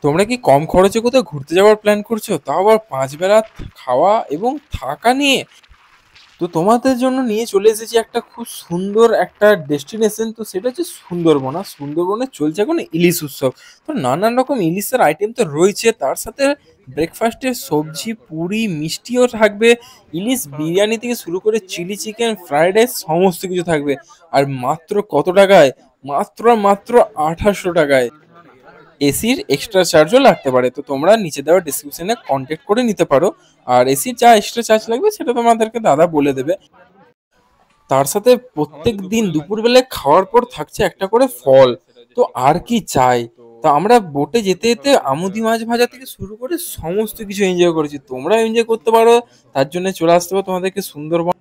তোমরা কি কম খরচে কোথাও ঘুরতে যাওয়ার প্ল্যান করছো, তাও আবার 5 বেলা খাওয়া এবং থাকা নিয়ে? তো তোমাদের জন্য নিয়ে চলে এসেছি একটা খুব সুন্দর একটা ডেস্টিনেশন। তো সেটা হচ্ছে সুন্দরবন। আর সুন্দরবনে চলছে এখন ইলিশ উৎসব। তো নানান রকম ইলিশের আইটেম তো রয়েছে, তার সাথে ব্রেকফাস্টে সবজি পুরি মিষ্টিও থাকবে। ইলিশ বিরিয়ানি থেকে শুরু করে চিলি চিকেন ফ্রাইড রাইস সমস্ত কিছু থাকবে। আর মাত্র কত টাকায়? মাত্র মাত্র 2800 টাকায়। এসির এক্সট্রা চার্জও লাগতে পারে, তো তোমরা নিচে দেওয়া ডিসক্রিপশনে কন্ট্যাক্ট করে নিতে পারো। আর এসির যা এক্সট্রা চার্জ লাগবে সেটা তোমাদেরকে দাদা বলে দেবে। তার সাথে প্রত্যেক দিন দুপুরবেলায় খাওয়ার পর থাকছে একটা করে ফল। তো আর কি চাই? তো আমরা বোটে যেতে যেতে আমুদি মাছ ভাজা থেকে শুরু করে সমস্ত কিছু এনজয় করেছি। তোমরা এনজয় করতে পারো, তার জন্য চলে আসতে হবে তোমাদেরকে সুন্দরবন।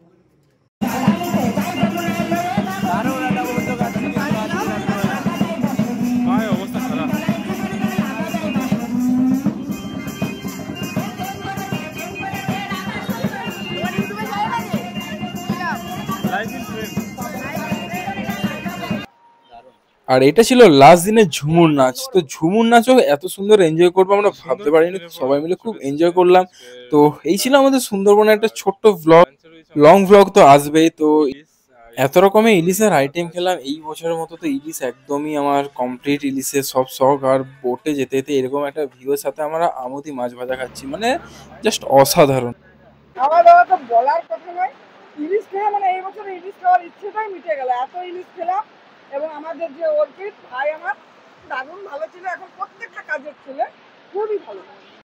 আর এটা ছিল লাস্ট দিনের ঝুমুর নাচ। তো ঝুমুর নাচও এত সুন্দর এনজয় করবো আমরা ভাবতে পারিনি। তো সবাই মিলে খুব এনজয় করলাম। তো এই ছিল আমাদের সুন্দরবনের একটা ছোট্ট ভ্লগ। লং ভ্লগ তো আসবেই। তো এত রকমের ইলিশের আইটেম খেলাম এই বছরের মতো। তো ইলিশ একদমই আমার কমপ্লিট, ইলিশের সব শখ। আর বোটে যেতে যেতে এরকম একটা ভিউয়ের সাথে আমরা আমুদি মাছ ভাজা খাচ্ছি, মানে জাস্ট অসাধারণ। খাওয়া দাওয়া তো বলার কথা নয়। ইলিশ খেয়ে মানে এই বছর ইলিশ খাওয়ার ইচ্ছেটাই মিটে গেল, এত ইলিশ খেলাম। এবং আমাদের যে অর্পিত ভাই আমার দারুণ ভালো ছিল, এখন প্রত্যেকটা কাজের ছেলে খুবই ভালো।